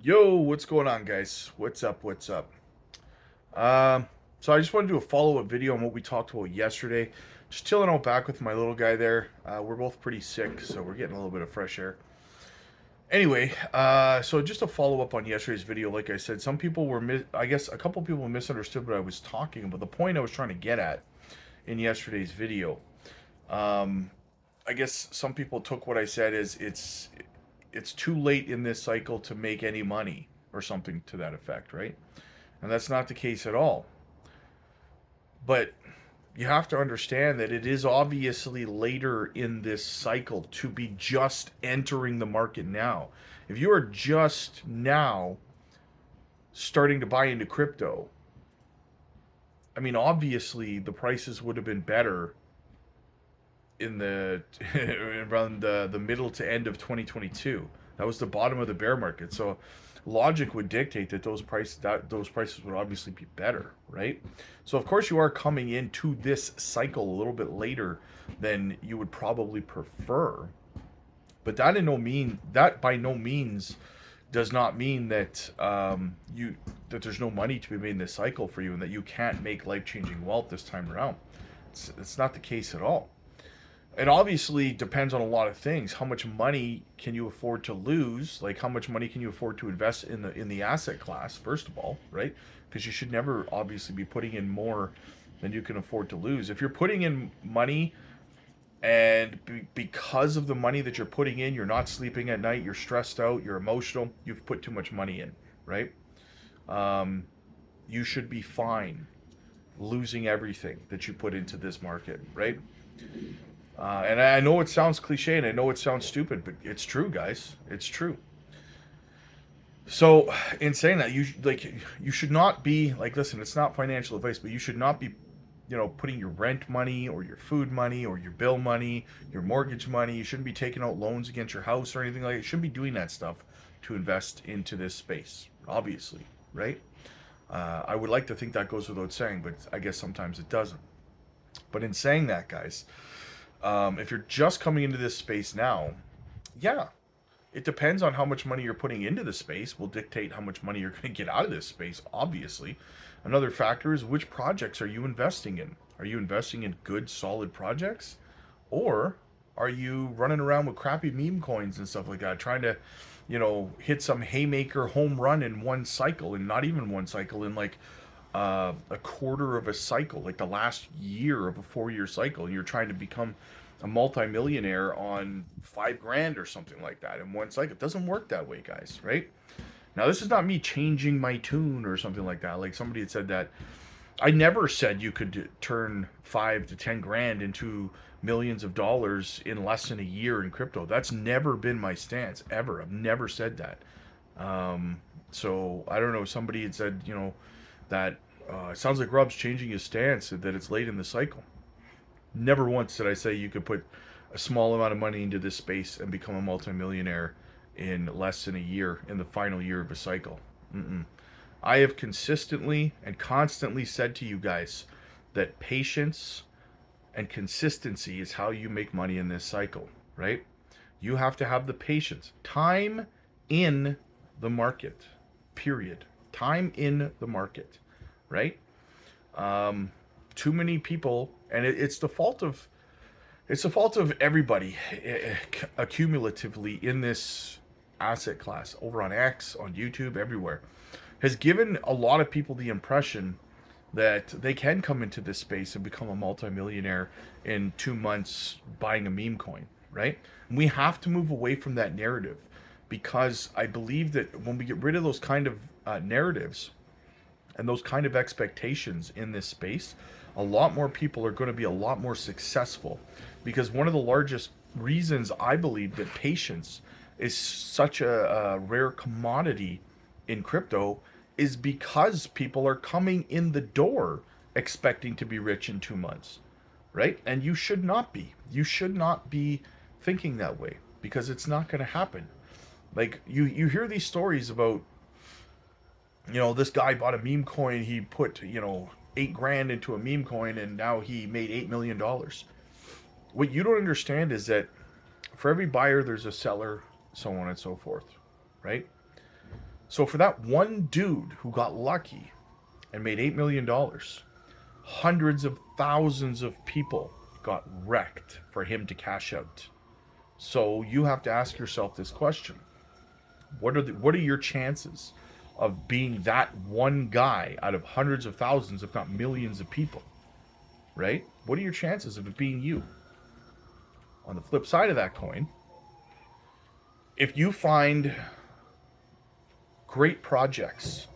Yo, what's going on, guys? What's up? What's up? Um, so I just want to do a follow-up video on what we talked about yesterday. Just chilling out back with my little guy there. We're both pretty sick, so we're getting a little bit of fresh air. Anyway, so just a follow-up on yesterday's video. Like I said, some people were, I guess a couple people misunderstood what I was talking about. The point I was trying to get at in yesterday's video. Um, I guess some people took what I said as it's too late in this cycle to make any money or something to that effect, right? And that's not the case at all. But you have to understand that it is obviously later in this cycle to be just entering the market now. If you are just now starting to buy into crypto, I mean, obviously the prices would have been better in the around the middle to end of 2022. That was the bottom of the bear market. So logic would dictate that those prices would obviously be better, right? So of course you are coming into this cycle a little bit later than you would probably prefer, but that by no means does not mean that you that there's no money to be made in this cycle for you and that you can't make life changing wealth this time around. It's not the case at all. It obviously depends on a lot of things. How much money can you afford to lose? Like how much money can you afford to invest in the asset class, first of all, right? Because you should never obviously be putting in more than you can afford to lose. If you're putting in money and because of the money that you're putting in, you're not sleeping at night, you're stressed out, you're emotional, you've put too much money in, right? Um, you should be fine losing everything that you put into this market, right? And I know it sounds cliche and I know it sounds stupid, but it's true, guys. It's true. So, in saying that, you should not be like, listen, it's not financial advice, but you should not be, putting your rent money or your food money or your bill money, your mortgage money. You shouldn't be taking out loans against your house or anything like that. You shouldn't be doing that stuff to invest into this space, obviously, right? I would like to think that goes without saying, but I guess sometimes it doesn't. But in saying that, guys, if you're just coming into this space now, yeah, it depends on how much money you're putting into the space will dictate how much money you're going to get out of this space, obviously. Another factor is which projects are you investing in? Are you investing in good, solid projects? Or are you running around with crappy meme coins and stuff like that, trying to, hit some haymaker home run in one cycle and not even one cycle, in like a quarter of a cycle, like the last year of a 4 year cycle, and you're trying to become a multimillionaire on 5 grand or something like that in one cycle. It doesn't work that way, guys, right? Now, this is not me changing my tune or something like that. Like somebody had said that. I never said you could turn 5 to 10 grand into millions of dollars in less than a year in crypto. That's never been my stance, ever. I've never said that. So I don't know. Somebody had said, that it sounds like Rob's changing his stance, that it's late in the cycle. Never once did I say you could put a small amount of money into this space and become a multimillionaire in less than a year, in the final year of a cycle. Mm-mm. I have consistently and constantly said to you guys that patience and consistency is how you make money in this cycle, right? You have to have the patience. Time in the market, period. Time in the market, right? Too many people, and it's the fault of everybody accumulatively in this asset class, over on X, on YouTube, everywhere, has given a lot of people the impression that they can come into this space and become a multimillionaire in 2 months buying a meme coin, right? And we have to move away from that narrative, because I believe that when we get rid of those kind of narratives and those kind of expectations in this space, a lot more people are going to be a lot more successful. Because one of the largest reasons I believe that patience is such a rare commodity in crypto is because people are coming in the door expecting to be rich in 2 months, right? And you should not be. You should not be thinking that way, because it's not going to happen. Like you hear these stories about, this guy bought a meme coin. He put, 8 grand into a meme coin, and now he made $8 million. What you don't understand is that for every buyer, there's a seller, so on and so forth, right? So for that one dude who got lucky and made $8 million, hundreds of thousands of people got wrecked for him to cash out. So you have to ask yourself this question: what are your chances of being that one guy out of hundreds of thousands, if not millions of people? Right? What are your chances of it being you? On the flip side of that coin, if you find great projects,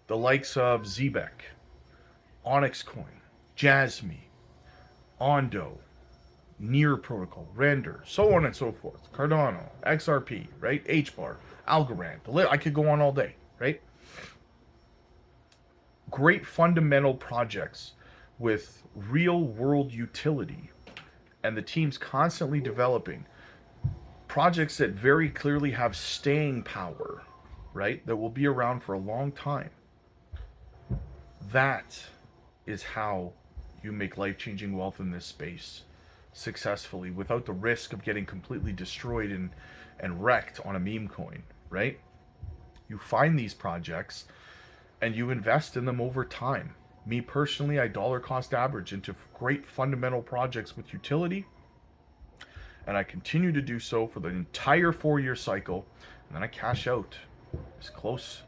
the likes of Zebek, Onyx Coin, Jasmy, Ondo, Near Protocol, Render, so on and so forth, Cardano, XRP, right? HBAR, Algorand. I could go on all day, right? Great fundamental projects with real world utility, and the team's constantly developing projects that very clearly have staying power, right? That will be around for a long time. That is how you make life-changing wealth in this space successfully without the risk of getting completely destroyed and wrecked on a meme coin, right? You find these projects and you invest in them over time. Me personally, I dollar cost average into great fundamental projects with utility, and I continue to do so for the entire 4-year cycle, and then I cash out as close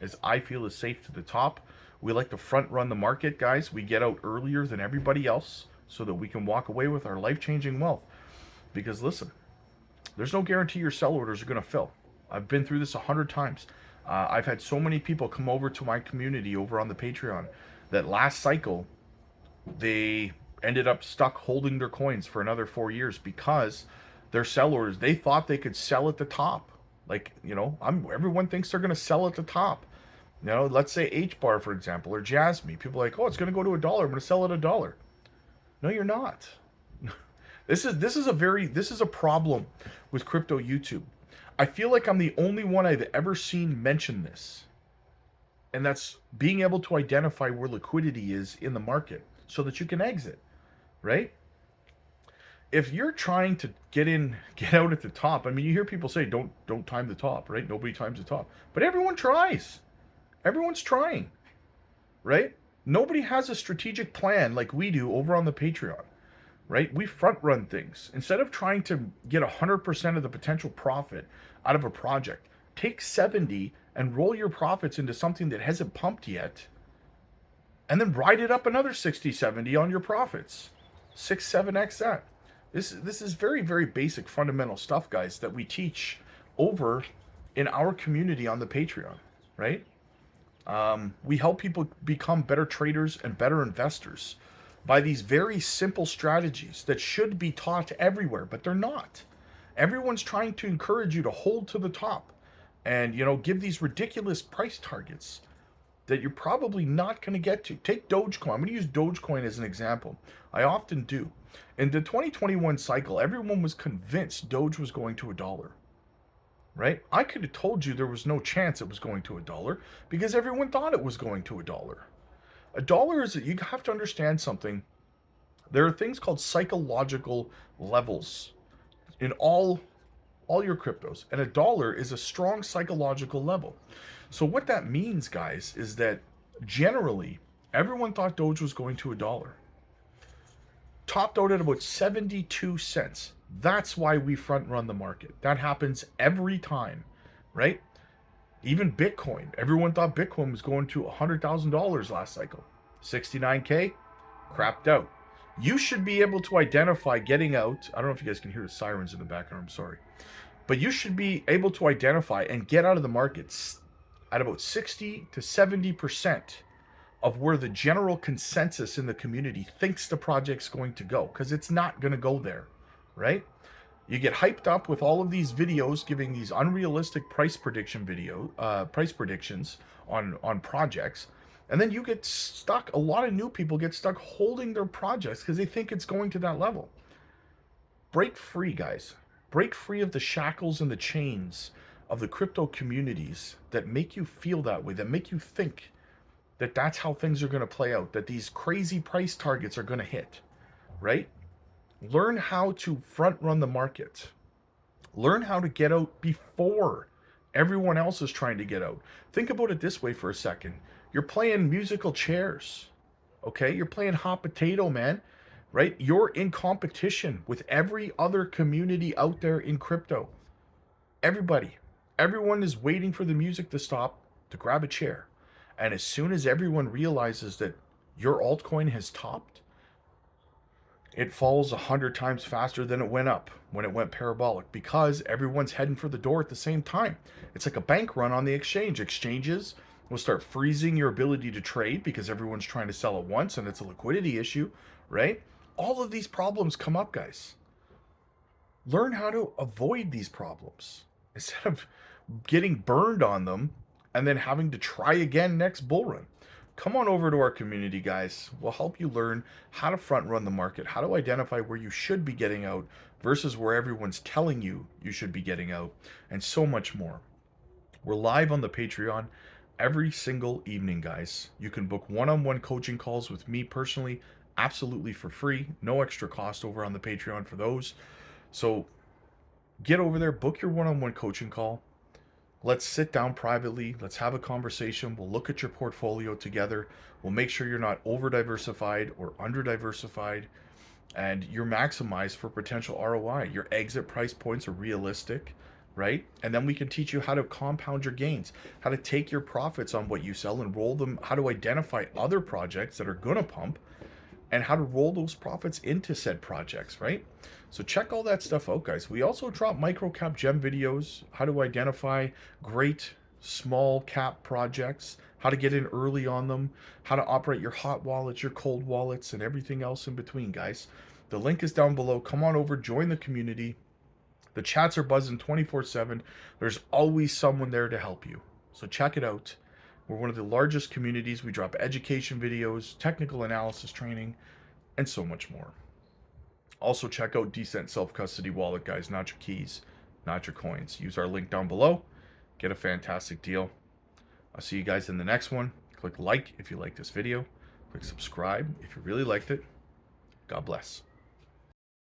as I feel is safe to the top. We like to front run the market, guys. We get out earlier than everybody else so that we can walk away with our life-changing wealth. Because listen, there's no guarantee your sell orders are going to fill. I've been through this 100 times. I've had so many people come over to my community over on the Patreon that last cycle they ended up stuck holding their coins for another 4 years because their sell orders, they thought they could sell at the top. Like, everyone thinks they're going to sell at the top. Let's say HBAR, for example, or Jasmy. People are like, oh, it's going to go to $1. I'm going to sell at $1. No, you're not. This is a problem with crypto YouTube. I feel like I'm the only one I've ever seen mention this. And that's being able to identify where liquidity is in the market so that you can exit, right? If you're trying to get out at the top, I mean, you hear people say, don't time the top, right? Nobody times the top. But everyone tries. Everyone's trying, right? Nobody has a strategic plan like we do over on the Patreon, right? We front run things. Instead of trying to get 100% of the potential profit out of a project, take 70 and roll your profits into something that hasn't pumped yet, and then ride it up another 60, 70 on your profits. 6, 7x that. This is very, very basic fundamental stuff, guys, that we teach over in our community on the Patreon, right? We help people become better traders and better investors by these very simple strategies that should be taught everywhere, but they're not. Everyone's trying to encourage you to hold to the top and, give these ridiculous price targets that you're probably not going to get to. Take Dogecoin. I'm going to use Dogecoin as an example. I often do. In the 2021 cycle, everyone was convinced Doge was going to $1. Right? I could have told you there was no chance it was going to $1 because everyone thought it was going to $1. $1 is, you have to understand something. There are things called psychological levels in all your cryptos, and $1 is a strong psychological level. So what that means, guys, is that generally everyone thought Doge was going to $1. Topped out at about 72 cents. That's why we front run the market. That happens every time, right? Even Bitcoin. Everyone thought Bitcoin was going to $100,000 last cycle. 69K, crapped out. You should be able to identify getting out. I don't know if you guys can hear the sirens in the background. I'm sorry. But you should be able to identify and get out of the markets at about 60 to 70% of where the general consensus in the community thinks the project's going to go, because it's not going to go there, right? You get hyped up with all of these videos giving these unrealistic price predictions on projects, and then you get stuck. A lot of new people get stuck holding their projects because they think it's going to that level. Break free, guys. Break free of the shackles and the chains of the crypto communities that make you feel that way, that make you think that that's how things are going to play out, that these crazy price targets are going to hit, right? Learn how to front run the market. Learn how to get out before Everyone else is trying to get out. Think about it this way for a second. You're playing musical chairs, okay? You're playing hot potato, man, right? You're in competition with every other community out there in crypto. Everybody, everyone is waiting for the music to stop to grab a chair. And as soon as everyone realizes that your altcoin has topped, it falls 100 times faster than it went up when it went parabolic, because everyone's heading for the door at the same time. It's like a bank run on the exchange. Exchanges will start freezing your ability to trade because everyone's trying to sell at once and it's a liquidity issue, right? All of these problems come up, guys. Learn how to avoid these problems instead of getting burned on them and then having to try again next bull run. Come on over to our community, guys. We'll help you learn how to front run the market, how to identify where you should be getting out versus where everyone's telling you you should be getting out, and so much more. We're live on the Patreon every single evening, guys. You can book one-on-one coaching calls with me personally, absolutely for free. No extra cost over on the Patreon for those. So get over there, book your one-on-one coaching call. Let's sit down privately. Let's have a conversation. We'll look at your portfolio together. We'll make sure you're not over diversified or under diversified, and you're maximized for potential ROI. Your exit price points are realistic, right? And then we can teach you how to compound your gains, how to take your profits on what you sell and roll them, how to identify other projects that are going to pump, and how to roll those profits into said projects, right? So check all that stuff out, guys. We also drop micro cap gem videos, how to identify great small cap projects, how to get in early on them, how to operate your hot wallets, your cold wallets, and everything else in between, guys. The link is down below. Come on over, join the community. The chats are buzzing 24/7. There's always someone there to help you. So check it out. We're one of the largest communities. We drop education videos, technical analysis training, and so much more. Also, check out Decent Self-Custody Wallet, guys. Not your keys, not your coins. Use our link down below. Get a fantastic deal. I'll see you guys in the next one. Click like if you like this video. Click subscribe if you really liked it. God bless.